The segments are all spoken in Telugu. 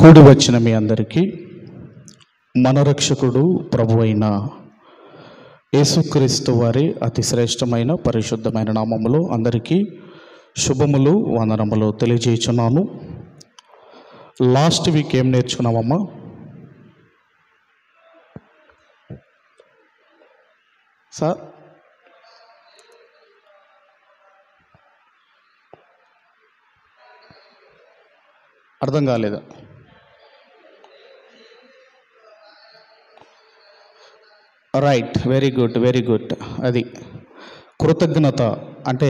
కూడి వచ్చిన మీ అందరికీ మన రక్షకుడు ప్రభు అయిన యేసుక్రీస్తు వారి అతి శ్రేష్టమైన పరిశుద్ధమైన నామములో అందరికీ శుభములు వందనములు తెలియజేయుచున్నాను. లాస్ట్ వీక్ ఏం నేర్చుకున్నామమ్మా? సార్ అర్థం కాలేదా? Right, very good very good. అది కృతజ్ఞత అంటే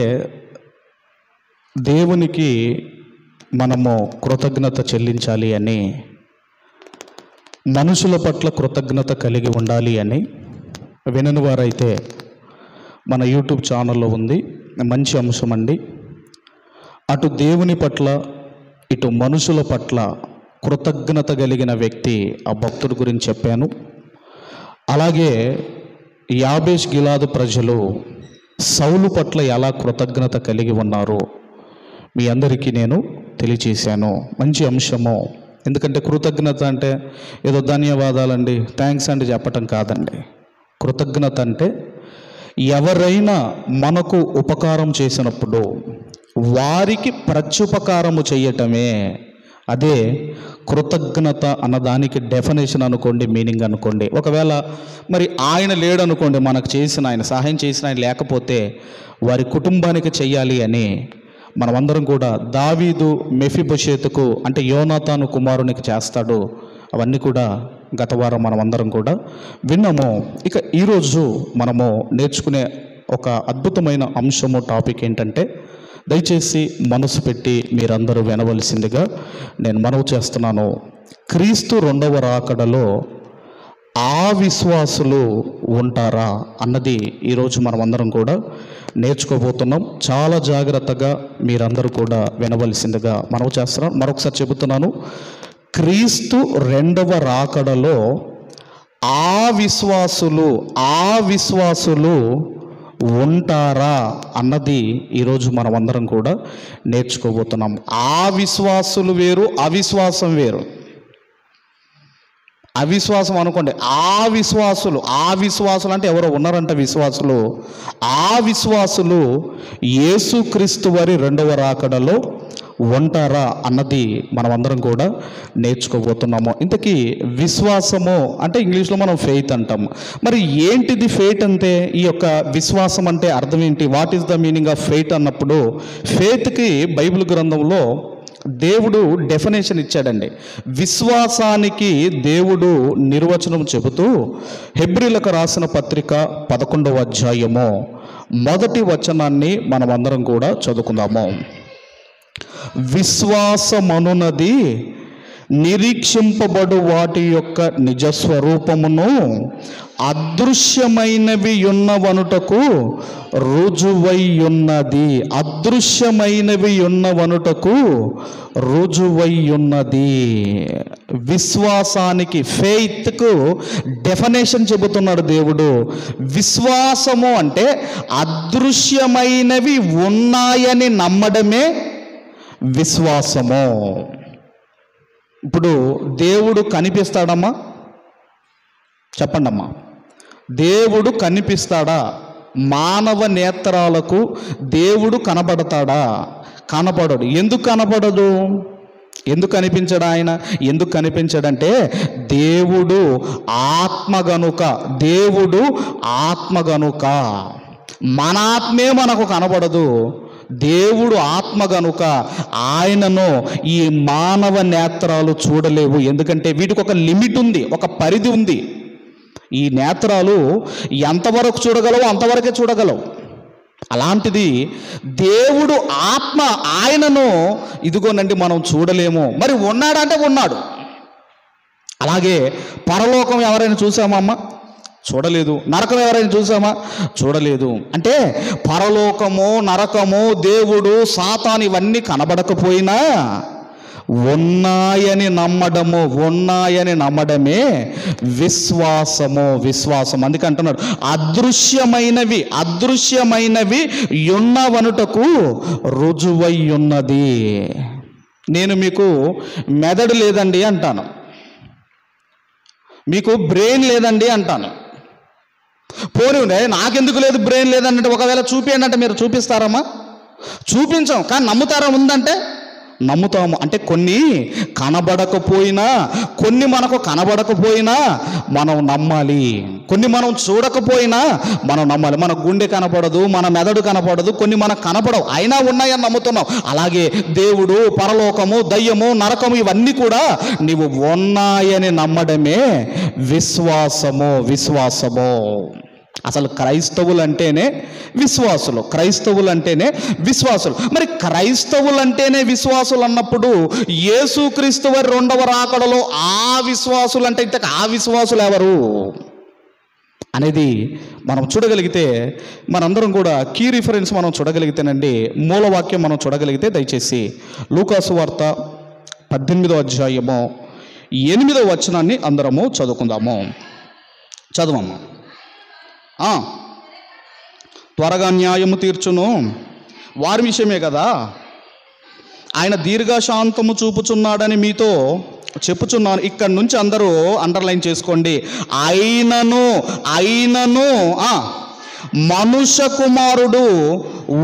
దేవునికి మనము కృతజ్ఞత చెల్లించాలి అని, మనుషుల పట్ల కృతజ్ఞత కలిగి ఉండాలి అని వినని వారైతే మన యూట్యూబ్ ఛానల్లో ఉంది, మంచి అంశం అండి. అటు దేవుని పట్ల ఇటు మనుషుల పట్ల కృతజ్ఞత కలిగిన వ్యక్తి ఆ భక్తుడి గురించి చెప్పాను. అలాగే యాబేష్ గిలాదు ప్రజలు సౌలు పట్ల ఎలా కృతజ్ఞత కలిగి ఉన్నారో మీ అందరికీ నేను తెలియచేశాను. మంచి అంశము. ఎందుకంటే కృతజ్ఞత అంటే ఏదో ధన్యవాదాలండి, థ్యాంక్స్ అండి చెప్పటం కాదండి. కృతజ్ఞత అంటే ఎవరైనా మనకు ఉపకారం చేసినప్పుడు వారికి ప్రత్యుపకారము చేయటమే. అదే కృతజ్ఞత అన్నదానికి డెఫినేషన్ అనుకోండి, మీనింగ్ అనుకోండి. ఒకవేళ మరి ఆయన లేడనుకోండి, మనకు చేసిన ఆయన సహాయం చేసిన ఆయన లేకపోతే వారి కుటుంబానికి చెయ్యాలి అని మనమందరం కూడా దావీదు మెఫీబోషెతుకు అంటే యోనాతాను కుమారునికి చేస్తాడు. అవన్నీ కూడా గత వారం మనమందరం కూడా విన్నాము. ఇక ఈరోజు మనము నేర్చుకునే ఒక అద్భుతమైన అంశము, టాపిక్ ఏంటంటే, దయచేసి మనసు పెట్టి మీరందరూ వినవలసిందిగా నేను మనవి చేస్తున్నాను. క్రీస్తు రెండవ రాకడలో ఆ విశ్వాసులు ఉంటారా అన్నది ఈరోజు మనమందరం కూడా నేర్చుకోబోతున్నాం. చాలా జాగ్రత్తగా మీరందరూ కూడా వినవలసిందిగా మనవి చేస్తున్నాను. మరొకసారి చెబుతున్నాను, క్రీస్తు రెండవ రాకడలో ఆ విశ్వాసులు ఉంటారా అన్నది ఈరోజు మనమందరం కూడా నేర్చుకోబోతున్నాం. ఆ విశ్వాసులు వేరు, అవిశ్వాసం వేరు. అవిశ్వాసం అనుకోండి, ఆ విశ్వాసులు అంటే ఎవరో ఉన్నారంట విశ్వాసులు. ఆ విశ్వాసులు యేసుక్రీస్తు వారి రెండవ రాకడలో ఉంటారా అన్నది మనమందరం కూడా నేర్చుకోబోతున్నాము. ఇంతకీ విశ్వాసము అంటే ఇంగ్లీష్లో మనం ఫెయిత్ అంటాము. మరి ఏంటిది ఫెయిత్ అంటే? ఈ యొక్క విశ్వాసం అంటే అర్థం ఏంటి? What is the meaning of faith అన్నప్పుడు, ఫెయిత్కి బైబిల్ గ్రంథంలో దేవుడు డెఫినేషన్ ఇచ్చాడండి. విశ్వాసానికి దేవుడు నిర్వచనం చెబుతూ హెబ్రీలకు రాసిన పత్రిక 11వ అధ్యాయము 1వ వచనాన్ని మనమందరం కూడా చదువుకుందాము. విశ్వాసమనున్నది నిరీక్షింపబడు వాటి యొక్క నిజస్వరూపమును అదృశ్యమైనవి ఉన్నవనుటకు రుజువైయున్నది. అదృశ్యమైనవి ఉన్నవనుటకు రుజువైయున్నది. విశ్వాసానికి, ఫెయిత్కు డెఫినేషన్ చెబుతున్నాడు దేవుడు. విశ్వాసము అంటే అదృశ్యమైనవి ఉన్నాయని నమ్మడమే విశ్వాసము. ఇప్పుడు దేవుడు కనిపిస్తాడమ్మా? చెప్పండి అమ్మా. దేవుడు కనిపిస్తాడా? మానవ నేత్రాలకు దేవుడు కనబడతాడా? కనబడడు. ఎందుకు కనబడదు? ఎందుకు కనిపించడు ఆయన? ఎందుకు కనిపించడంటే దేవుడు ఆత్మ గనుక. దేవుడు ఆత్మ గనుక మన ఆత్మే మనకు కనబడదు. దేవుడు ఆత్మ గనుక ఆయనను ఈ మానవ నేత్రాలు చూడలేవు. ఎందుకంటే వీటికి ఒక లిమిట్ ఉంది, ఒక పరిధి ఉంది. ఈ నేత్రాలు ఎంతవరకు చూడగలవు అంతవరకే చూడగలవు. అలాంటిది దేవుడు ఆత్మ, ఆయనను ఇదిగోనండి మనం చూడలేము. మరి ఉన్నాడంటే ఉన్నాడు. అలాగే పరలోకం ఎవరైనా చూసామా అమ్మ? చూడలేదు. నరకం ఎవరైనా చూసామా? చూడలేదు. అంటే పరలోకము, నరకము, దేవుడు, సాతాను ఇవన్నీ కనబడకపోయినా ఉన్నాయని నమ్మడమే విశ్వాసం. అందుకే అంటున్నాడు అదృశ్యమైనవి ఉన్నవనుటకు రుజువై ఉన్నది. నేను మీకు మెదడు లేదండి అంటాను, మీకు బ్రెయిన్ లేదండి అంటాను. పోనీ నాకెందుకు లేదు బ్రెయిన్ లేదంటే ఒకవేళ చూపించండి అంటే మీరు చూపిస్తారమ్మా? చూపించాం. కానీ నమ్ముతారా ఉందంటే? నమ్ముతాము. అంటే కొన్ని కనబడకపోయినా, కొన్ని మనకు కనబడకపోయినా మనం నమ్మాలి. కొన్ని మనం చూడకపోయినా మనం నమ్మాలి. మన గుండె కనపడదు, మన మెదడు కనపడదు, కొన్ని మనకు కనపడవు, అయినా ఉన్నాయని నమ్ముతున్నాం. అలాగే దేవుడు, పరలోకము, దయ్యము, నరకము ఇవన్నీ కూడా నీవు ఉన్నాయని నమ్మడమే విశ్వాసము. అసలు క్రైస్తవులు అంటేనే విశ్వాసులు. మరి క్రైస్తవులు అంటేనే విశ్వాసులు అన్నప్పుడు యేసుక్రీస్తు వారి రెండవ రాకడలో ఆ విశ్వాసులు అంటే ఇంతకు ఆ విశ్వాసులు ఎవరు అనేది మనం చూడగలిగితే, మనందరం కూడా కీ రిఫరెన్స్ మనం చూడగలిగితేనండి, మూలవాక్యం మనం చూడగలిగితే దయచేసి లూకాసు వార్త 18వ అధ్యాయము 8వ వచనాన్ని అందరము చదువుకుందాము. చదవమ్మా. త్వరగా న్యాయము తీర్చును వారి విషయమే కదా, ఆయన దీర్ఘశాంతము చూపుచున్నాడని మీతో చెప్పుచున్నాను. ఇక్కడి నుంచి అందరూ అండర్లైన్ చేసుకోండి. అయినను మనుష్య కుమారుడు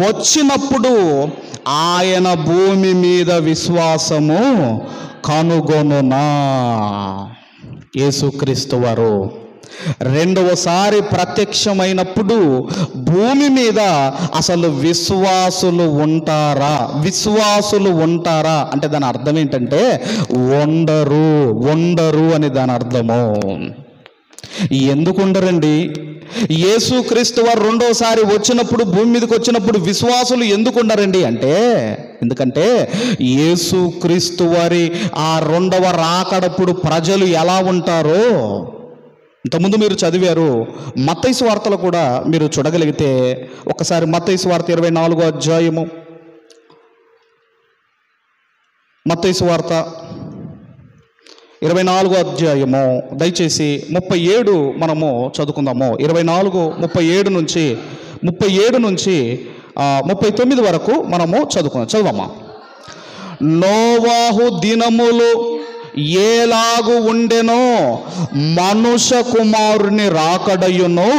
వచ్చినప్పుడు ఆయన భూమి మీద విశ్వాసము కనుగొనునా. యేసుక్రీస్తు వారు రెండవసారి ప్రత్యక్షమైనప్పుడు భూమి మీద అసలు విశ్వాసులు ఉంటారా అంటే దాని అర్థం ఏంటంటే ఉండరు అని దాని అర్థము. ఎందుకు ఉండరండి? యేసుక్రీస్తు వారు రెండోసారి వచ్చినప్పుడు, భూమి మీదకి వచ్చినప్పుడు విశ్వాసులు ఎందుకు ఉండరండి అంటే, ఎందుకంటే యేసుక్రీస్తు వారి ఆ రెండవ రాకడప్పుడు ప్రజలు ఎలా ఉంటారో ఇంతకుముందు మీరు చదివారు. మత్తయి సువార్తలో కూడా మీరు చూడగలిగితే ఒకసారి మత్తయి సువార్త 24వ అధ్యాయము, మత్తయి సువార్త 24వ అధ్యాయము దయచేసి 37 మనము చదువుకుందాము. 24:37 నుంచి 39 వరకు మనము చదవమ్మా. నోవాహు దినములు ఏలాగు ఉండెనో మనుష్య కుమారుని రాకడయును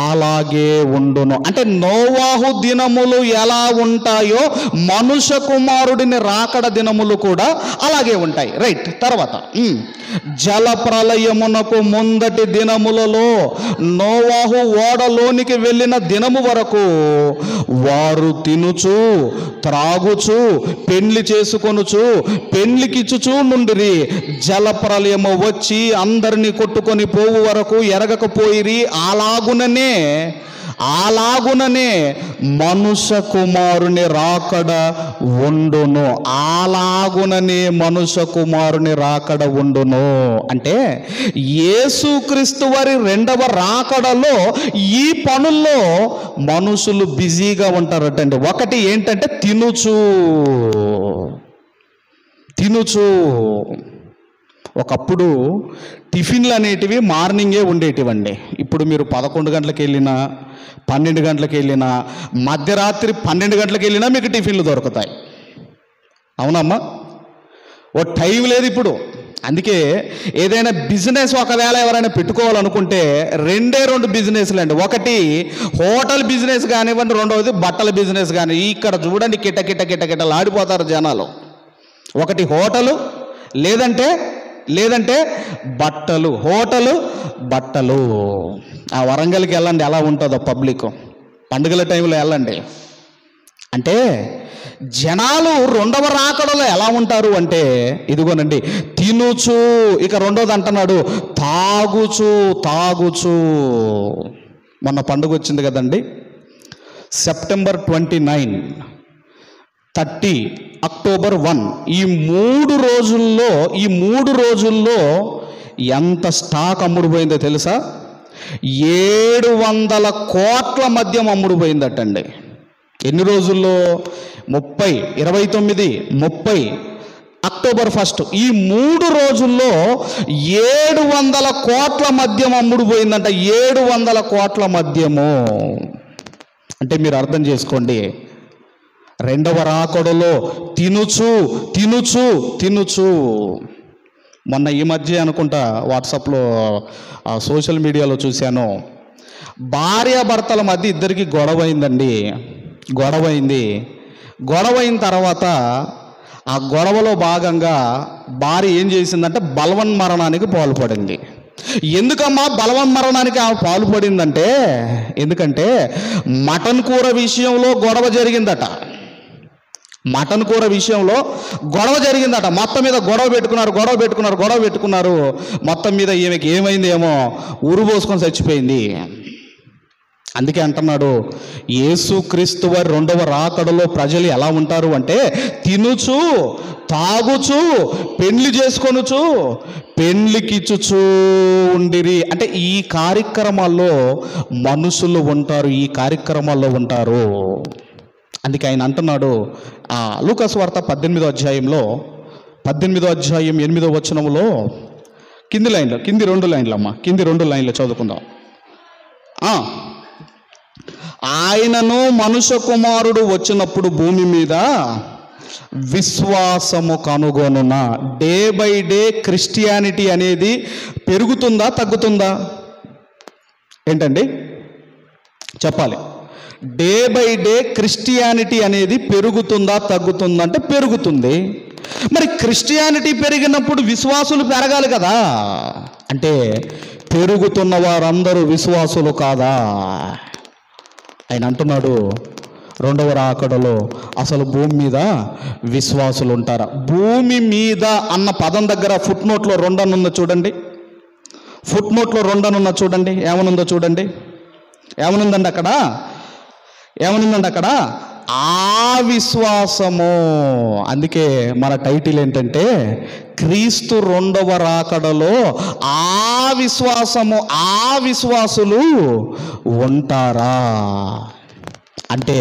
అలాగే ఉండును. అంటే నోవాహు దినములు ఎలా ఉంటాయో మనుష్య కుమారుడిని రాకడ దినములు కూడా అలాగే ఉంటాయి. రైట్. తర్వాత జల ప్రళయమునకు ముందటి దినములలో నోవాహు ఓడలోనికి వెళ్ళిన దినము వరకు వారు తినుచు త్రాగుచు పెండ్లి చేసుకొనుచు పెండ్లికిచ్చుచూ నుండిరి. జల ప్రళయము వచ్చి అందరినీ కొట్టుకొని పోవు వరకు ఎరగకపోయిరి. అలాగుననే మనుష్య కుమారుని రాకడ ఉండును. అంటే యేసుక్రీస్తు వారి రెండవ రాకడలో ఈ పనుల్లో మనుషులు బిజీగా ఉంటారటండి. ఒకటి ఏంటంటే తినుచు. ఒకప్పుడు టిఫిన్లు అనేటివి మార్నింగే ఉండేటివండి. ఇప్పుడు మీరు 11 గంటలకు వెళ్ళినా, 12 గంటలకు వెళ్ళినా, మధ్యరాత్రి 12 గంటలకు వెళ్ళినా మీకు టిఫిన్లు దొరుకుతాయి. అవునమ్మా? ఓ టైం లేదు ఇప్పుడు. అందుకే ఏదైనా బిజినెస్ ఒకవేళ ఎవరైనా పెట్టుకోవాలనుకుంటే 2 బిజినెస్లు అండి. ఒకటి హోటల్ బిజినెస్ కానివ్వండి, రెండవది బట్టల బిజినెస్ కానీ. ఇక్కడ చూడండి కిటకిటలాడిపోతారు జనాలు. ఒకటి హోటలు, లేదంటే బట్టలు. బట్టలు. ఆ వరంగల్కి వెళ్ళండి, ఎలా ఉంటుందో పబ్లిక్. పండుగల టైంలో వెళ్ళండి. అంటే జనాలు రెండవ రాకడలో ఎలా ఉంటారు అంటే, ఇదిగోనండి తినుచు, ఇక రెండోది అంటున్నాడు తాగుచు. మొన్న పండుగ వచ్చింది కదండి, సెప్టెంబర్ 29, 30, అక్టోబర్ 1. ఈ 3 రోజుల్లో ఎంత స్టాక్ అమ్ముడుపోయిందో తెలుసా? 700 కోట్ల మద్యం అమ్ముడుపోయిందటండి. ఎన్ని రోజుల్లో? 30, 29, 30, అక్టోబర్ 1. ఈ 3 రోజుల్లో 700 కోట్ల మద్యం అమ్ముడుపోయిందంట. 700 కోట్ల మద్యము అంటే మీరు అర్థం చేసుకోండి. రెండవ రాకడలో తినుచు తినుచు తినుచు. మొన్న ఈ మధ్య అనుకుంటా వాట్సాప్లో సోషల్ మీడియాలో చూశాను, భార్యాభర్తల మధ్య ఇద్దరికి గొడవైందండి. గొడవైన తర్వాత ఆ గొడవలో భాగంగా భార్య ఏం చేసిందంటే బలవన్మరణానికి పాల్పడింది. ఎందుకమ్మా బలవన్మరణానికి పాల్పడిందంటే, ఎందుకంటే మటన్ కూర విషయంలో గొడవ జరిగిందట. మొత్తం మీద గొడవ పెట్టుకున్నారు. మొత్తం మీద ఈమెకి ఏమైందేమో ఊరు పోసుకొని చచ్చిపోయింది. అందుకే అంటున్నాడు, యేసుక్రీస్తు వారి రెండవ రాకడలో ప్రజలు ఎలా ఉంటారు అంటే తినుచు తాగుచు పెండ్లి చేసుకొనుచు పెండ్లికిచ్చుచూ ఉండిరి. అంటే ఈ కార్యక్రమాల్లో మనుషులు ఉంటారు, ఈ కార్యక్రమాల్లో ఉంటారు. అందుకే ఆయన అంటున్నాడు లూకాసు వార్త 18వ అధ్యాయం 8వ వచనంలో కింది రెండు లైన్లు చదువుకుందాం. ఆయనను మనుష్య కుమారుడు వచ్చినప్పుడు భూమి మీద విశ్వాసము కనుగొనున. డే బై డే క్రిస్టియానిటీ అనేది పెరుగుతుందా తగ్గుతుందా? ఏంటండి చెప్పాలి. డే బై డే క్రిస్టియానిటీ అనేది పెరుగుతుందా తగ్గుతుందా అంటే పెరుగుతుంది. మరి క్రిస్టియానిటీ పెరిగినప్పుడు విశ్వాసులు పెరగాలి కదా. అంటే పెరుగుతున్న వారందరూ విశ్వాసులు కాదా? ఆయన అంటున్నాడు రెండవ రాకడలో అసలు భూమి మీద విశ్వాసులు ఉంటారా? భూమి మీద అన్న పదం దగ్గర ఫుట్ నోట్లో 2 అని ఉందో చూడండి. ఏమనుందో చూడండి. ఏమనుందండి అక్కడ? ఆ విశ్వాసము. అందుకే మన టైటిల్ ఏంటంటే క్రీస్తు రెండవ రాకడలో ఆ విశ్వాసులు ఉంటారా అంటే,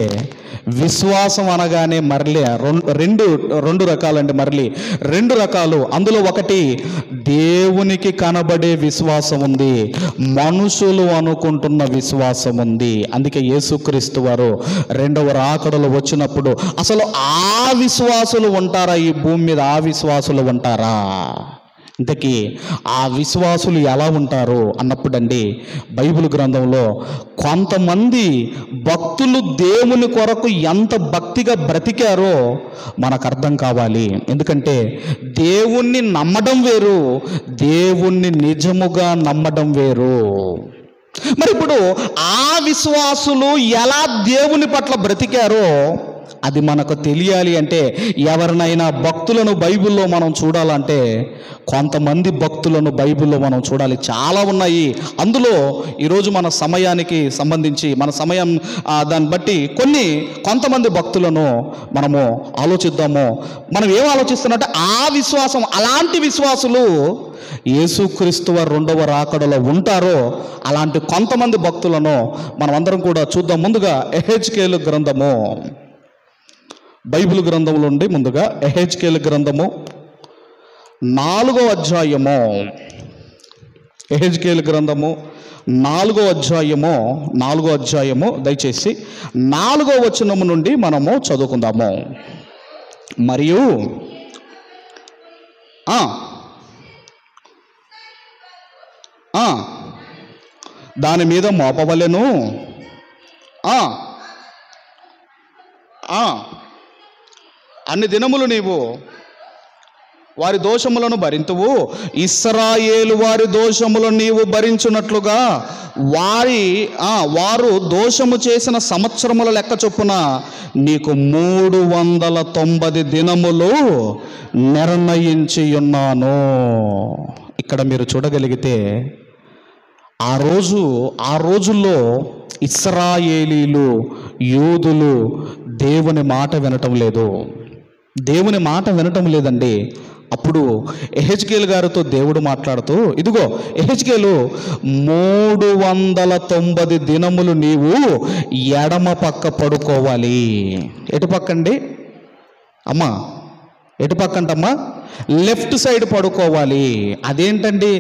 విశ్వాసం అనగానే మరలి రెండు రకాలండి. మరలి 2 రకాలు. అందులో ఒకటి దేవునికి కనబడే విశ్వాసం ఉంది, మనుషులు అనుకుంటున్న విశ్వాసం ఉంది. అందుకే యేసుక్రీస్తు వారు రెండవ రాకడలో వచ్చినప్పుడు అసలు ఆ విశ్వాసులు ఉంటారా? ఈ భూమి మీద ఆ విశ్వాసులు ఉంటారా? ఇంతకీ ఆ విశ్వాసులు ఎలా ఉంటారు అన్నప్పుడండి, బైబిల్ గ్రంథంలో కొంతమంది భక్తులు దేవుని కొరకు ఎంత భక్తిగా బ్రతికారో మనకు అర్థం కావాలి. ఎందుకంటే దేవుణ్ణి నమ్మడం వేరు, దేవుణ్ణి నిజముగా నమ్మడం వేరు. మరి ఇప్పుడు ఆ విశ్వాసులు ఎలా దేవుని పట్ల బ్రతికారో అది మనకు తెలియాలి అంటే, ఎవరినైనా భక్తులను బైబిల్లో మనం చూడాలంటే కొంతమంది భక్తులను బైబిల్లో మనం చూడాలి. చాలా ఉన్నాయి. అందులో ఈరోజు మన సమయానికి సంబంధించి మన సమయం దాన్ని బట్టి కొంతమంది భక్తులను మనము ఆలోచిద్దాము. మనం ఏం ఆలోచిస్తున్నట్టే ఆ విశ్వాసం, అలాంటి విశ్వాసులు యేసుక్రీస్తు వారు రెండవ రాకడలో ఉంటారో అలాంటి కొంతమంది భక్తులను మనం అందరం కూడా చూద్దాం. ముందుగా ఎహెజ్కేలు గ్రంథము, బైబిల్ గ్రంథంలో ఉండి ముందుగా ఎహెజ్కేలు గ్రంథము 4వ అధ్యాయము, ఎహెజ్కేలు గ్రంథము 4వ అధ్యాయము దయచేసి 4వ వచనము నుండి మనము చదువుకుందాము. మరియు దాని మీద మోపవలెను, అన్ని దినములు నీవు వారి దోషములను భరింతువు, ఇశ్రాయేలు వారి దోషములను నీవు భరించున్నట్లుగా వారు దోషము చేసిన సంవత్సరముల లెక్క చొప్పున నీకు 390 దినములు నిర్ణయించి ఉన్నాను. ఇక్కడ మీరు చూడగలిగితే ఆ రోజుల్లో ఇశ్రాయేలీలు, యూదులు దేవుని మాట వినటం లేదండి. అప్పుడు ఎహెజ్కేలు గారితో దేవుడు మాట్లాడుతూ, ఇదిగో ఎహెజ్కేలు 390 దినములు నీవు ఎడమ పక్క పడుకోవాలి. ఎటు పక్కండి అమ్మా? ఎటు పక్కంటమ్మా? లెఫ్ట్ సైడ్ పడుకోవాలి. అదేంటండి?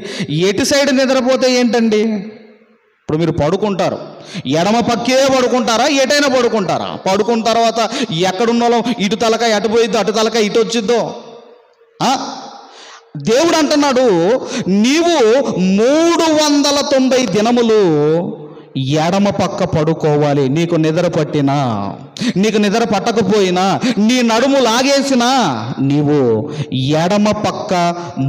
ఎటు సైడ్ నిద్రపోతే ఏంటండి? ఇప్పుడు మీరు పడుకుంటారు, ఎడమ పక్కే పడుకుంటారా, ఎటైనా పడుకుంటారా? పడుకున్న తర్వాత ఎక్కడున్నాలో ఇటు తలకాయ అటు పోయిద్దో, అటు తలకాయ ఇటు వచ్చిద్దో. దేవుడు అంటున్నాడు, నీవు 390 దినములు ఎడమ పక్క పడుకోవాలి. నీకు నిద్ర పట్టినా, నీకు నిద్ర పట్టకపోయినా, నీ నడుము లాగేసినా నీవు ఎడమ పక్క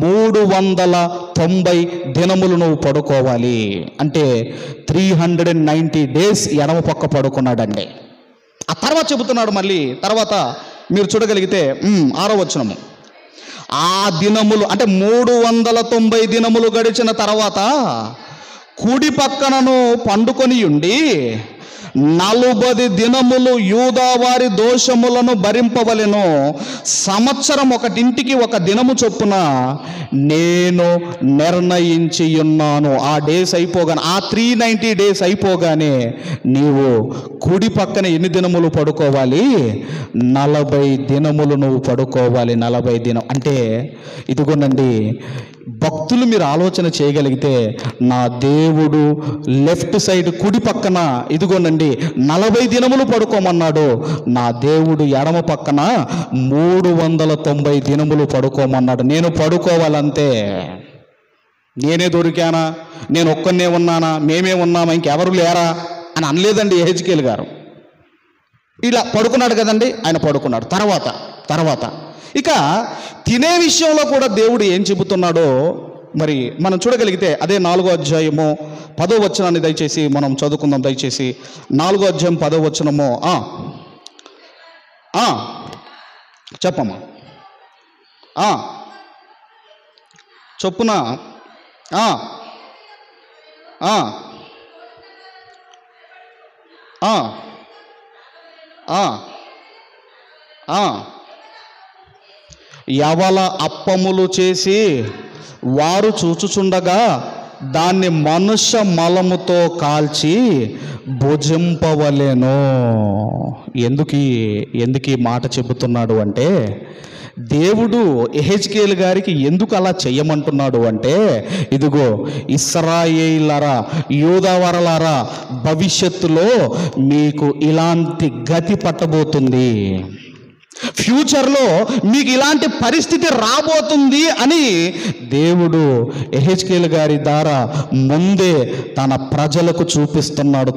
390 దినములు నువ్వు పడుకోవాలి. అంటే 390 days ఎడమ పక్క పడుకున్నాడండి. ఆ తర్వాత చెబుతున్నాడు మళ్ళీ, తర్వాత మీరు చూడగలిగితే 6వ వచనము, ఆ దినములు అంటే 390 దినములు గడిచిన తర్వాత కుడి పక్కనను పండుకొని ఉండి 40 దినములు యూదావారి దోషములను భరింపవలెను. సంవత్సరం ఒకటింటికి ఒక దినము చొప్పున నేను నిర్ణయించి ఉన్నాను. ఆ డేస్ అయిపోగానే, ఆ 390 days అయిపోగానే నీవు కుడి పక్కన ఎన్ని దినములు పడుకోవాలి? 40 దినములు నువ్వు పడుకోవాలి. 40 దినం అంటే ఇదిగోనండి, భక్తులు మీరు ఆలోచన చేయగలిగితే, నా దేవుడు లెఫ్ట్ సైడ్ కుడి పక్కన ఇదిగోనండి 40 దినములు పడుకోమన్నాడు. నా దేవుడు ఎడమ పక్కన 390 దినములు పడుకోమన్నాడు. నేను పడుకోవాలంతే. నేనే దొరికానా, నేను ఒక్కనే ఉన్నానా, మేమే ఉన్నామా, ఇంకెవరు లేరా అని అనలేదండి యెహెజ్కేలు గారు. ఇలా పడుకున్నాడు కదండి, ఆయన పడుకున్నాడు. తర్వాత ఇక తినే విషయంలో కూడా దేవుడు ఏం చెబుతున్నాడో మరి మనం చూడగలిగితే, అదే 4వ అధ్యాయము 10వ వచనాన్ని దయచేసి మనం చదువుకుందాం. దయచేసి 4వ అధ్యాయం 10వ వచనము. చెప్పమ్మా, చొప్పున యవల అప్పములు చేసి వారు చూచుచుండగా దాన్ని మనుష్య మలముతో కాల్చి భుజింపవలెను. ఎందుకు ఈ మాట చెబుతున్నాడు అంటే, దేవుడు యెహెజ్కేలు గారికి ఎందుకు అలా చెయ్యమంటున్నాడు అంటే, ఇదిగో ఇశ్రాయేలులారా, యూదావారలారా, భవిష్యత్తులో మీకు ఇలాంటి గతి పట్టబోతుంది, ఫ్యూచర్లో మీకు ఇలాంటి పరిస్థితి రాబోతుంది అని దేవుడు యెహెజ్కేలు గారి ద్వారా ముందే తన ప్రజలకు చూపిస్తున్నాడు.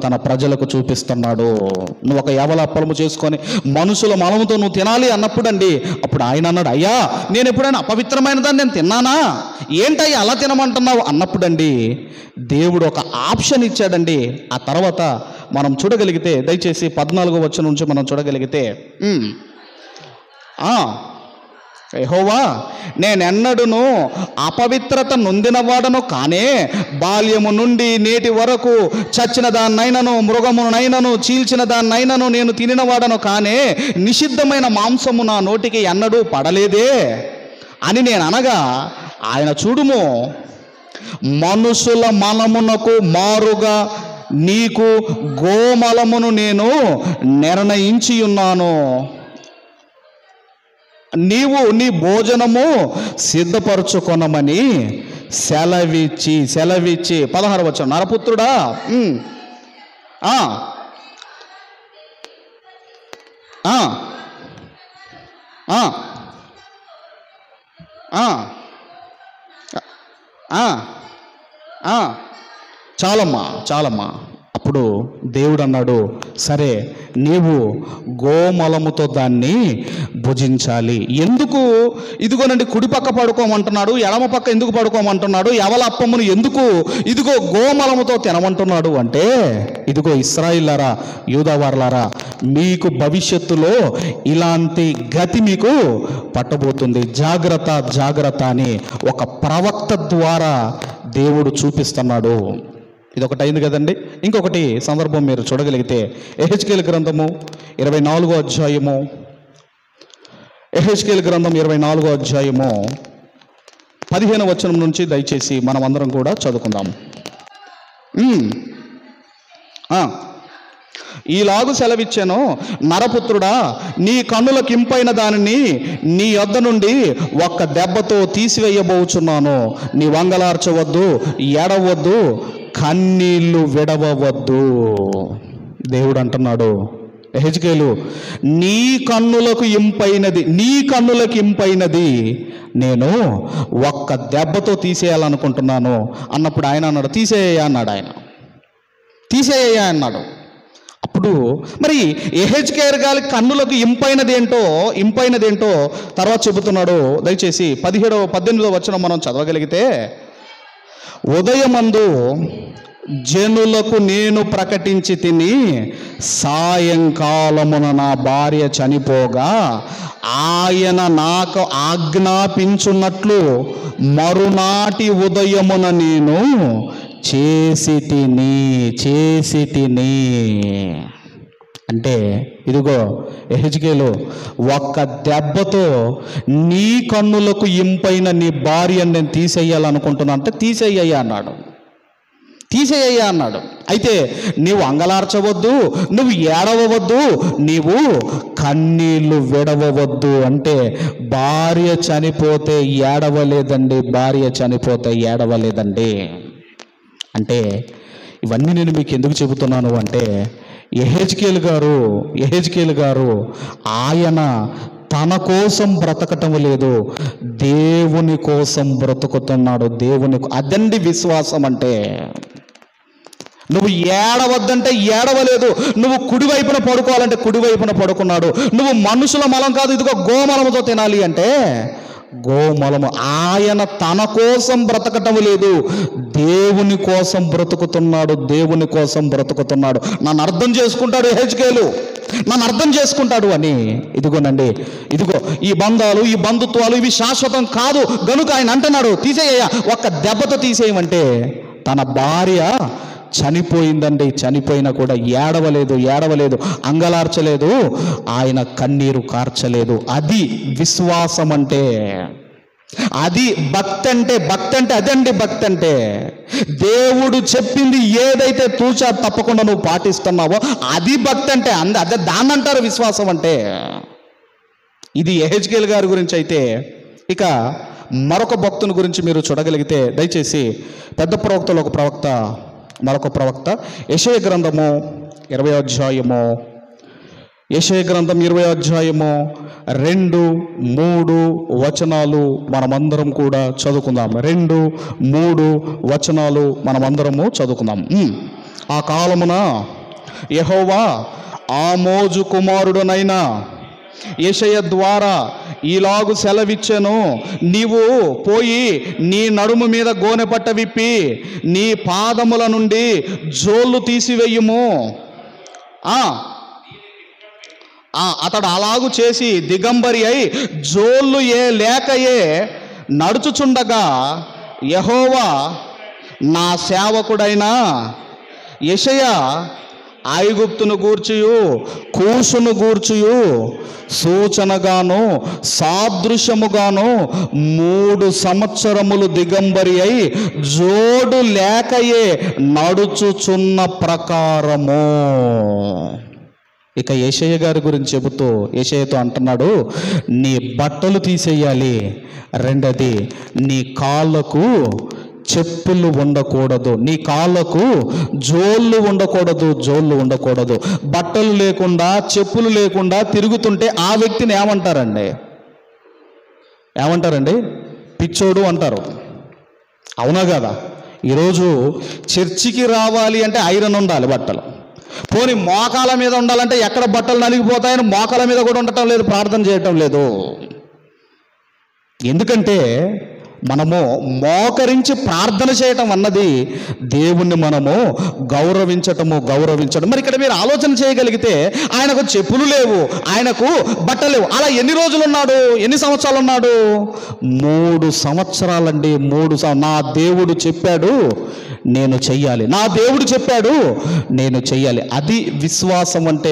నువ్వు ఒక యవల అప్పలము చేసుకొని మనుషుల మలముతో నువ్వు తినాలి అన్నప్పుడు అండి, అప్పుడు ఆయన అన్నాడు, అయ్యా నేను ఎప్పుడైనా అపవిత్రమైన దాన్ని నేను తిన్నానా, ఏంటయ్యా అలా తినమంటున్నావు అన్నప్పుడు అండి దేవుడు ఒక ఆప్షన్ ఇచ్చాడండి. ఆ తర్వాత మనం చూడగలిగితే, దయచేసి 14వ వచనం నుంచి మనం చూడగలిగితే, యెహోవా నేనెన్నడూను అపవిత్రత నొందినవాడను కానే, బాల్యము నుండి నేటి వరకు చచ్చిన దాన్నైనను, మృగమునైనను, చీల్చిన దాన్నైనను నేను తినినవాడను కానే, నిషిద్ధమైన మాంసము నా నోటికి ఎన్నడూ పడలేదే అని నేను అనగా, ఆయన చూడుము, మనుషుల మలమునకు మారుగా నీకు గోమలమును నేను నిర్ణయించి ఉన్నాను. నీవు నీ భోజనము సిద్ధపరచుకొనమని సెలవిచ్చి 16వ వచనం, నరపుత్రుడా, చాలమ్మా. అప్పుడు దేవుడు అన్నాడు, సరే నీవు గోమలముతో దాన్ని భుజించాలి. ఎందుకు ఇదిగోనండి కుడి పక్క పడుకోమంటున్నాడు, ఎడమ పక్క ఎందుకు పడుకోమంటున్నాడు, యవల అప్పమును ఎందుకు ఇదిగో గోమలముతో తినమంటున్నాడు అంటే, ఇదిగో ఇశ్రాయేలులారా, యూదావారలారా, మీకు భవిష్యత్తులో ఇలాంటి గతి మీకు పట్టబోతుంది, జాగ్రత్త అని ఒక ప్రవక్త ద్వారా దేవుడు చూపిస్తున్నాడు. ఇదొకటి అయింది కదండి. ఇంకొకటి సందర్భం మీరు చూడగలిగితే, యెహెజ్కేలు గ్రంథము 24వ అధ్యాయము, యెహెజ్కేలు గ్రంథం 24వ అధ్యాయము 15వ వచనం నుంచి దయచేసి మనం అందరం కూడా చదువుకుందాం. ఈలాగు సెలవిచ్చాను, నరపుత్రుడా, నీ కన్నులకింపైన దానిని నీ యొద్ద నుండి ఒక్క దెబ్బతో తీసివేయబోచున్నాను. నీ వంగలార్చవద్దు, ఎడవద్దు, కన్నీళ్లు విడవవద్దు. దేవుడు అంటున్నాడు, యెహెజ్కేలు నీ కన్నులకు ఇంపైనది నేను ఒక్క దెబ్బతో తీసేయాలనుకుంటున్నాను అన్నప్పుడు ఆయన అన్నాడు, తీసేయ్యా అన్నాడు. అప్పుడు మరి యెహెజ్కేలు గారి కన్నులకు ఇంపైనదేంటో తర్వాత చెబుతున్నాడు. దయచేసి 18వ వచనం మనం చదవగలిగితే, ఉదయమందు జనులకు నేను ప్రకటించి తిని సాయంకాలమున నా భార్య చనిపోగా ఆయన నాకు ఆజ్ఞాపించున్నట్లు మరునాటి ఉదయమున నేను చేసి తిని అంటే ఇదిగో యెహెజ్కేలు ఒక్క దెబ్బతో నీ కన్నులకు ఇంపైన నీ భార్యను నేను తీసేయాలనుకుంటున్నా అంటే తీసేయ్యా అన్నాడు. అయితే నీవు అంగలార్చవద్దు, నువ్వు ఏడవవద్దు, నీవు కన్నీళ్లు విడవవద్దు. అంటే భార్య చనిపోతే ఏడవలేదండి. అంటే ఇవన్నీ నేను మీకు ఎందుకు చెబుతున్నాను అంటే, యెహెజ్కేలు గారు ఆయన తన కోసం బ్రతకటం లేదు, దేవుని కోసం బ్రతుకుతున్నాడు. అదండి విశ్వాసం అంటే. నువ్వు ఏడవద్దంటే ఏడవలేదు, నువ్వు కుడివైపున పడుకోవాలంటే కుడివైపున పడుకున్నాడు. నువ్వు మనుషుల మలం కాదు, ఇదిగో గోమలముతో తినాలి అంటే గోమలము. ఆయన తన కోసం బ్రతకటం లేదు, దేవుని కోసం బ్రతుకుతున్నాడు. నన్ను అర్థం చేసుకుంటాడు యెహెజ్కేలు, నన్ను అర్థం చేసుకుంటాడు అని. ఇదిగోనండి, ఈ బంధాలు, ఈ బంధుత్వాలు ఇవి శాశ్వతం కాదు గనుక ఆయన అంటున్నాడు, తీసేయ్యా, ఒక్క దెబ్బతో తీసేయమంటే తన భార్య చనిపోయిందండి. చనిపోయినా కూడా ఏడవలేదు, అంగలార్చలేదు, ఆయన కన్నీరు కార్చలేదు. అది విశ్వాసం అంటే. అది భక్తి అంటే అదండి భక్తి అంటే. దేవుడు చెప్పింది ఏదైతే తూచా తప్పకుండా నువ్వు పాటిస్తున్నావో అది భక్తి అంటే. అదే దాన్ని అంటారు విశ్వాసం అంటే. ఇది యెహెజ్కేలు గారి గురించి అయితే, ఇక మరొక భక్తుని గురించి మీరు చూడగలిగితే దయచేసి పెద్ద ప్రవక్తలో మరొక ప్రవక్త యెషయా గ్రంథము 20వ అధ్యాయము, యెషయా గ్రంథం 20వ అధ్యాయము 2-3 వచనాలు మనమందరం కూడా చదువుకుందాం. 2-3 వచనాలు మనమందరము చదువుకుందాం. ఆ కాలమున యెహోవా ఆమోజు కుమారుడునైన యెషయా ద్వారా ఈలాగు సెలవిచ్చెను, నీవు పోయి నీ నడుము మీద గోనెపట్ట విప్పి నీ పాదముల నుండి జోళ్ళు తీసివేయుము. అతడు అలాగు చేసి దిగంబరి అయి జోళ్ళు లేకయే నడుచుచుండగా యెహోవా నా సేవకుడైన యెషయా ఐగుప్తును గూర్చియు కూషును గూర్చియు సూచనగాను సాదృశ్యముగాను 3 సంవత్సరములు దిగంబరి అయి జోడు లేకయే నడుచుచున్న ప్రకారము. ఇక యెషయా గారి గురించి చెబుతూ యెషయాతో అంటున్నాడు, నీ బట్టలు తీసేయాలి, రెండోది నీ కాళ్ళకు చెప్పులు ఉండకూడదు, నీ కాళ్ళకు జోళ్ళు ఉండకూడదు. బట్టలు లేకుండా చెప్పులు లేకుండా తిరుగుతుంటే ఆ వ్యక్తిని ఏమంటారండి? పిచ్చోడు అంటారు. అవునా కదా? ఈరోజు చర్చికి రావాలి అంటే ఐరన్ ఉండాలి బట్టలు. పోనీ మోకాల మీద ఉండాలంటే ఎక్కడ బట్టలు నలిగిపోతాయని మోకాల మీద కూడా ఉండటం లేదు, ప్రార్థన చేయటం లేదు. ఎందుకంటే మనము మోకరించి ప్రార్థన చేయటం అన్నది దేవుణ్ణి మనము గౌరవించటం. మరి ఇక్కడ మీరు ఆలోచన చేయగలిగితే ఆయనకు చెప్పులు లేవు, ఆయనకు బట్టలు లేవు. అలా ఎన్ని రోజులు ఉన్నాడు? ఎన్ని సంవత్సరాలు ఉన్నాడు? 3 సంవత్సరాలండి. 3 నా దేవుడు చెప్పాడు నేను చెయ్యాలి, నా దేవుడు చెప్పాడు నేను చెయ్యాలి. అది విశ్వాసం అంటే.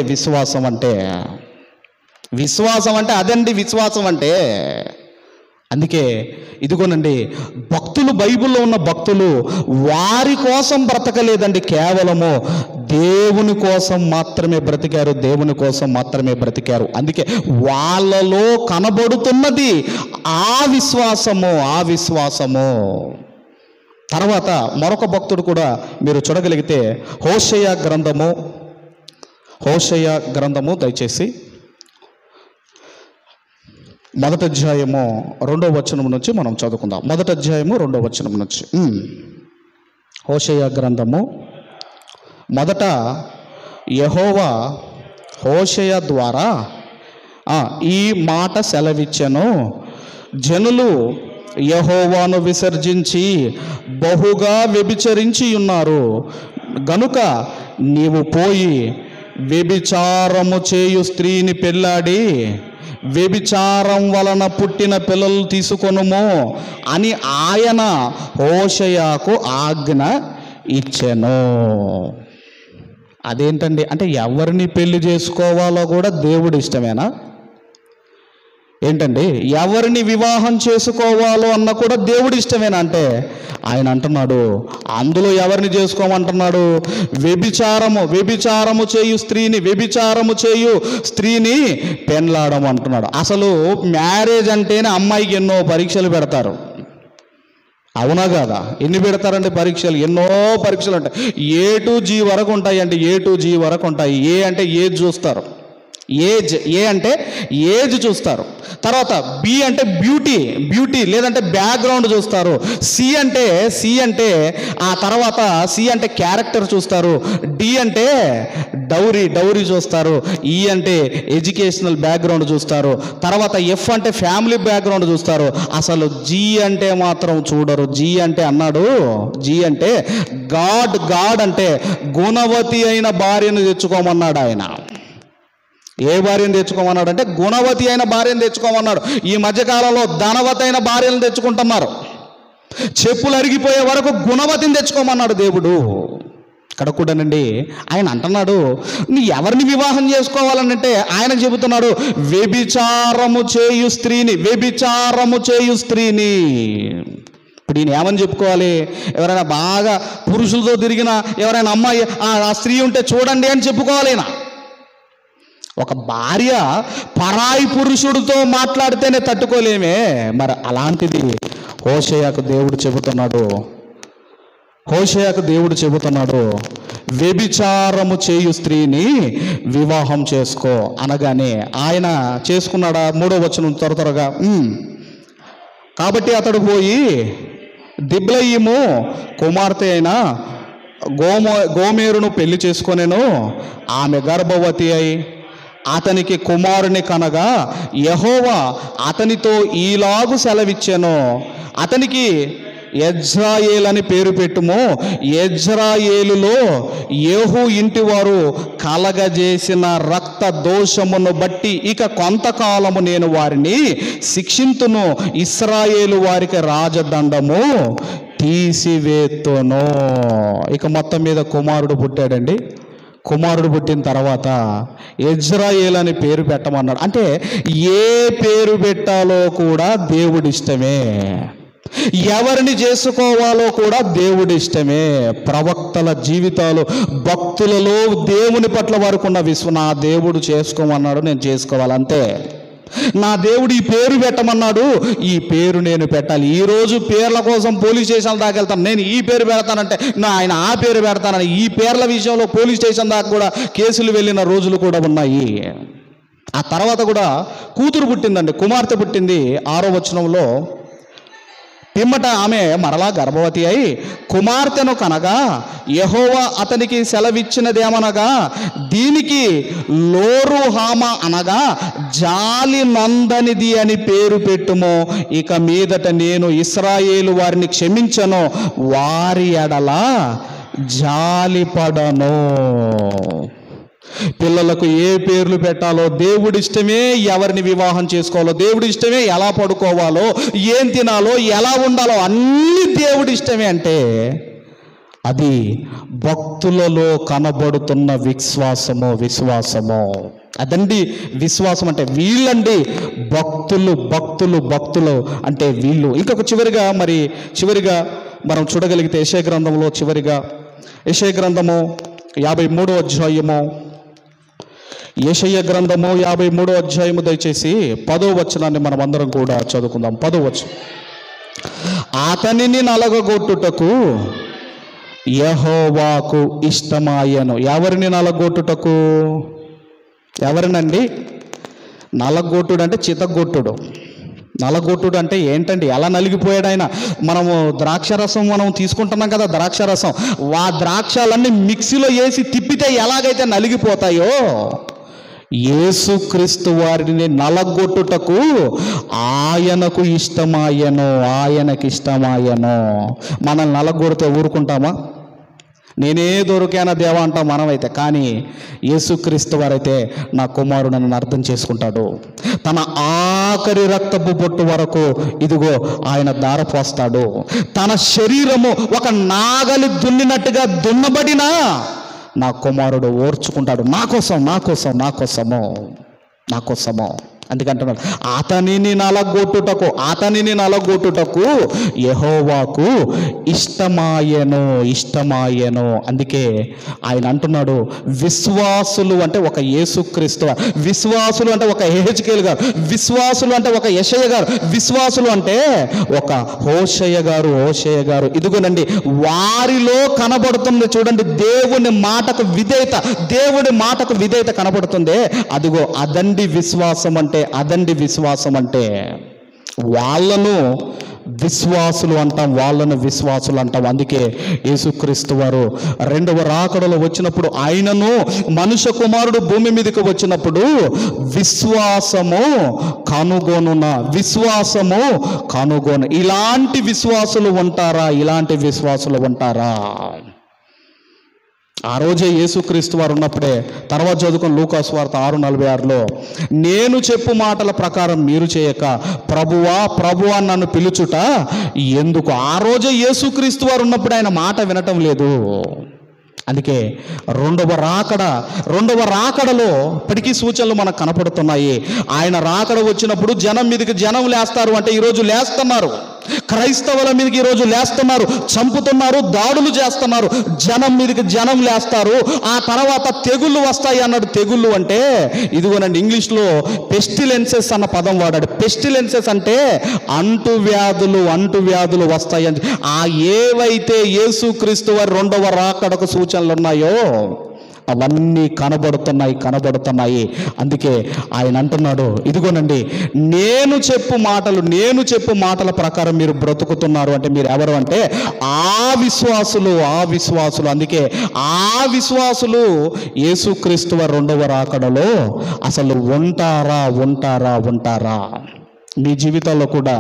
అదండి విశ్వాసం అంటే. అందుకే ఇదిగోనండి, భక్తులు, బైబిల్లో ఉన్న భక్తులు వారి కోసం బ్రతకలేదండి, కేవలము దేవుని కోసం మాత్రమే బ్రతికారు. అందుకే వాళ్ళలో కనబడుతున్నది ఆ విశ్వాసము. తర్వాత మరొక భక్తుడు కూడా మీరు చూడగలిగితే హోషేయ గ్రంథము దయచేసి 1వ అధ్యాయము 2వ వచనం నుంచి మనం చదువుకుందాం. 1వ అధ్యాయము 2వ వచనం నుంచి. హోషేయ గ్రంథము. మొదట యెహోవా హోషేయ ద్వారా ఈ మాట సెలవిచ్చెను, జనులు యెహోవాను విసర్జించి బహుగా వ్యభిచరించి ఉన్నారు గనుక నీవు పోయి వ్యభిచారము చేయు స్త్రీని పెళ్ళాడి వ్యభిచారం వలన పుట్టిన పిల్లలు తీసుకొనుము అని ఆయన హోషేయకు ఆజ్ఞ ఇచ్చెను. అదేంటండి అంటే ఎవరిని పెళ్లి చేసుకోవాలో కూడా దేవుడి ఇష్టమేనా ఏంటండి? ఎవరిని వివాహం చేసుకోవాలో అన్న కూడా దేవుడి ఇష్టమేనా అంటే ఆయన అంటున్నాడు అందులో ఎవరిని చేసుకోమంటున్నాడు? వ్యభిచారము చేయు స్త్రీని పెళ్ళాడమంటున్నాడు. అసలు మ్యారేజ్ అంటేనే అమ్మాయికి ఎన్నో పరీక్షలు పెడతారు, అవునా కాదా? ఎన్ని పెడతారండి పరీక్షలు? ఎన్నో పరీక్షలు ఉంటాయి. A to G వరకు ఉంటాయండి. A to G వరకు ఉంటాయి. ఏ అంటే ఏజ్ చూస్తారు, ఏ అంటే ఏజ్ చూస్తారు. తర్వాత బి అంటే బ్యూటీ లేదంటే బ్యాక్గ్రౌండ్ చూస్తారు. సి అంటే ఆ తర్వాత సి అంటే క్యారెక్టర్ చూస్తారు. డి అంటే డౌరీ చూస్తారు. ఈ అంటే ఎడ్యుకేషనల్ బ్యాక్గ్రౌండ్ చూస్తారు. తర్వాత ఎఫ్ అంటే ఫ్యామిలీ బ్యాక్గ్రౌండ్ చూస్తారు. అసలు జి అంటే మాత్రం చూడరు. జి అంటే గాడ్ అంటే గుణవతి అయిన భార్యను తెచ్చుకోమన్నాడు ఆయన. ఏ భార్యను తెచ్చుకోమన్నాడు అంటే గుణవతి అయిన భార్యను తెచ్చుకోమన్నాడు. ఈ మధ్యకాలంలో ధనవతి అయిన భార్యను తెచ్చుకుంటున్నారు. చెప్పులు అరిగిపోయే వరకు గుణవతిని తెచ్చుకోమన్నాడు దేవుడు. ఇక్కడ కూడానండి ఆయన అంటున్నాడు నీ ఎవరిని వివాహం చేసుకోవాలనంటే ఆయన చెబుతున్నాడు వ్యభిచారము చేయు స్త్రీని. ఇప్పుడు ఈయన ఏమని చెప్పుకోవాలి? ఎవరైనా బాగా పురుషులతో తిరిగిన ఎవరైనా అమ్మాయి ఆ స్త్రీ ఉంటే చూడండి అని చెప్పుకోవాలి. ఒక భార్య పరాయి పురుషుడితో మాట్లాడితేనే తట్టుకోలేమే, మరి అలాంటిది హోషేయకు దేవుడు చెబుతున్నాడు వ్యభిచారము చేయు స్త్రీని వివాహం చేసుకో అనగానే ఆయన చేసుకున్నాడా? 3వ వచనం త్వరగా. కాబట్టి అతడు పోయి దిబ్లయీము కుమార్తె అయిన గోమెరును పెళ్లి చేసుకొనెను. ఆమె గర్భవతి అయి అతనికి కుమారుని కనగా యెహోవా అతనితో ఈలాగు సెలవిచ్చెను, అతనికి యెజ్రాయేల్ అని పేరు పెట్టుము. యెజ్రాయేలులో యేహూ ఇంటి వారు కలగజేసిన రక్త దోషమును బట్టి ఇక కొంతకాలము నేను వారిని శిక్షింతును. ఇశ్రాయేలు వారికి రాజదండము తీసివేత్తును. ఇక మొత్తం మీద కుమారుడు పుట్టాడండి. కుమారుడు పుట్టిన తర్వాత యెజ్రాయేల్ అని పేరు పెట్టమన్నాడు. అంటే ఏ పేరు పెట్టాలో కూడా దేవుడి ఇష్టమే, ఎవరిని చేసుకోవాలో కూడా దేవుడి ఇష్టమే. ప్రవక్తల జీవితాలు, భక్తులలో దేవుని పట్ల వారికి ఉన్న నా దేవుడు చేసుకోమన్నాడు, నేను చేసుకోవాలంతే. నా దేవుడు ఈ పేరు పెట్టమన్నాడు, ఈ పేరు నేను పెట్టాలి. ఈరోజు పేర్ల కోసం పోలీస్ స్టేషన్ దాకా వెళ్తాను, నేను ఈ పేరు పెడతానంటే ఆయన ఆ పేరు పెడతానని ఈ పేర్ల విషయంలో పోలీస్ స్టేషన్ దాకా కూడా కేసులు వెళ్ళిన రోజులు కూడా ఉన్నాయి. ఆ తర్వాత కూడా కూతురు పుట్టిందండి, కుమార్తె పుట్టింది. 6వ వచనంలో పిమ్మట ఆమె మరలా గర్భవతి అయి కుమార్తెను కనగా యెహోవా అతనికి సెలవిచ్చినదేమనగా దీనికి లోరుహామ అనగా జాలి నందనిది అని పేరు పెట్టుము. ఇక మీదట నేను ఇశ్రాయేలు వారిని క్షమించను, వారి ఎడల జాలిపడను. పిల్లలకు ఏ పేర్లు పెట్టాలో దేవుడి ఇష్టమే, ఎవరిని వివాహం చేసుకోవాలో దేవుడి ఇష్టమే, ఎలా పడుకోవాలో, ఏం తినాలో, ఎలా ఉండాలో అన్ని దేవుడి ఇష్టమే. అంటే అది భక్తులలో కనబడుతున్న విశ్వాసము. అదండి విశ్వాసం అంటే వీళ్ళండి భక్తులు అంటే వీళ్ళు. ఇంకొక చివరిగా మనం చూడగలిగితే యెషయా గ్రంథంలో యెషయా గ్రంథము 53వ అధ్యాయము, యెషయా గ్రంథము 53వ అధ్యాయము దయచేసి 10వ వచనాన్ని మనం అందరం కూడా చదువుకుందాం. 10వ వచనం అతనిని నలగగొట్టుటకు యెహోవాకు ఇష్టమాయెను. ఎవరిని నలగొట్టుటకు? ఎవరినండి? నలగొట్టుడు అంటే చితగొట్టుడు. నలగొట్టుడు అంటే ఏంటండి? ఎలా నలిగిపోయాడు ఆయన? మనము ద్రాక్షరసం మనం తీసుకుంటున్నాం కదా, ద్రాక్షరసం. ఆ ద్రాక్షలన్నీ మిక్సీలో వేసి తిప్పితే ఎలాగైతే నలిగిపోతాయో, యేసుక్రీస్తు వారిని నలగొట్టుటకు ఆయనకు ఇష్టమాయెను. ఆయనకి ఇష్టమాయెను. మనల్ని నలగొడితే ఊరుకుంటామా? నేనే దొరికానా దేవా అంటాం మనమైతే. కానీ యేసుక్రీస్తు వారైతే నా కుమారుడు నన్ను అర్థం చేసుకుంటాడు. తన ఆఖరి రక్తపు బొట్టు వరకు ఇదిగో ఆయన ధారపోస్తాడు. తన శరీరము ఒక నాగలి దున్నినట్టుగా దున్నబడినా నా కుమారుడు ఓర్చుకుంటాడు. నా కోసము. అందుకంటున్నాడు అతనిని నలగొట్టుటకు యెహోవాకు ఇష్టమాయెను. అందుకే ఆయన అంటున్నాడు, విశ్వాసులు అంటే ఒక యేసుక్రీస్తు, విశ్వాసులు అంటే ఒక యెహెజ్కేలు గారు, విశ్వాసులు అంటే ఒక యెషయా గారు, విశ్వాసులు అంటే ఒక హోషేయ గారు. ఇదిగోనండి, వారిలో కనబడుతుంది చూడండి దేవుడి మాటకు విధేయత కనబడుతుంది. అదిగో అదండి విశ్వాసం అంటే. వాళ్ళను విశ్వాసులు అంటాం. అందుకే యేసుక్రీస్తు వారు రెండవ రాకడలో వచ్చినప్పుడు, ఆయనను మనుష్య కుమారుడు భూమి మీదకి వచ్చినప్పుడు విశ్వాసము కనుగొను. ఇలాంటి విశ్వాసులు ఉంటారా? ఆ రోజే యేసుక్రీస్తు వారు ఉన్నప్పుడే, తర్వాత చదువుకుని లూకాసు వార్త 6:46లో, నేను చెప్పు మాటల ప్రకారం మీరు చేయక ప్రభువా నన్ను పిలుచుట ఎందుకు? ఆ రోజే యేసుక్రీస్తు వారు ఉన్నప్పుడు ఆయన మాట వినటం లేదు. అందుకే రెండవ రాకడలో ఇప్పటికీ సూచనలు మనకు కనపడుతున్నాయి. ఆయన రాకడ వచ్చినప్పుడు జనం మీదకి జనం లేస్తారు. అంటే ఈరోజు లేస్తున్నారు, క్రైస్తవుల మీదకి ఈరోజు లేస్తున్నారు, చంపుతున్నారు, దాడులు చేస్తున్నారు. జనం మీదకి జనం లేస్తారు. ఆ తర్వాత తెగుళ్ళు వస్తాయి అన్నాడు. తెగుళ్ళు అంటే ఇదిగోనండి, ఇంగ్లీష్లో పెస్టిలెన్సెస్ అన్న పదం వాడాడు. పెస్టిలెన్సెస్ అంటే అంటువ్యాధులు వస్తాయి అని. ఆ ఏవైతే యేసుక్రీస్తు వారి రెండవ రాకడకు సూచనలు ఉన్నాయో అవన్నీ కనబడుతున్నాయి. అందుకే ఆయన అంటున్నాడు, ఇదిగోనండి, నేను చెప్పు మాటల ప్రకారం మీరు బ్రతుకుతున్నారు అంటే మీరు ఎవరు అంటే ఆ విశ్వాసులు. అందుకే ఆ విశ్వాసులు యేసుక్రీస్తు వారి రెండవ రాకడలో అసలు ఉంటారా? మీ జీవితాల్లో కూడా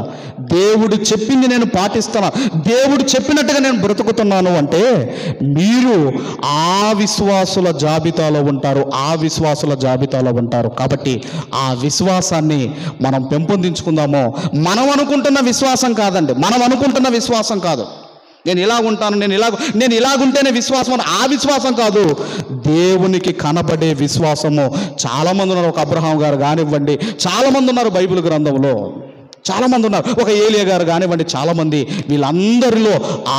దేవుడు చెప్పింది నేను పాటిస్తాను, దేవుడు చెప్పినట్టుగా నేను బ్రతుకుతున్నాను అంటే మీరు ఆ విశ్వాసుల జాబితాలో ఉంటారు. కాబట్టి ఆ విశ్వాసాన్ని మనం పెంపొందించుకుందాము. మనం అనుకుంటున్న విశ్వాసం కాదు. నేను ఇలా ఉంటాను, నేను ఇలాగుంటేనే విశ్వాసం అని, ఆ విశ్వాసం కాదు, దేవునికి కనబడే విశ్వాసము. చాలామంది ఉన్నారు. ఒక అబ్రహాం గారు కానివ్వండి, చాలామంది ఉన్నారు బైబిల్ గ్రంథంలో, చాలామంది ఉన్నారు. ఒక ఏలియా గారు కానివ్వండి, చాలామంది. వీళ్ళందరిలో ఆ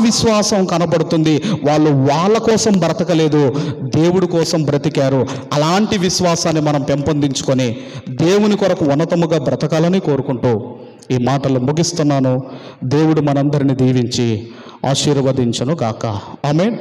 విశ్వాసం కనబడుతుంది. వాళ్ళు వాళ్ళ కోసం బ్రతకలేదు, దేవుడి కోసం బ్రతికారు. అలాంటి విశ్వాసాన్ని మనం పెంపొందించుకొని దేవుని కొరకు ఉన్నతముగా బ్రతకాలని కోరుకుంటూ ఈ మాటలు ముగిస్తున్నాను. దేవుడు మనందరిని దీవించి ఆశీర్వదించును గాక. ఆమేన్.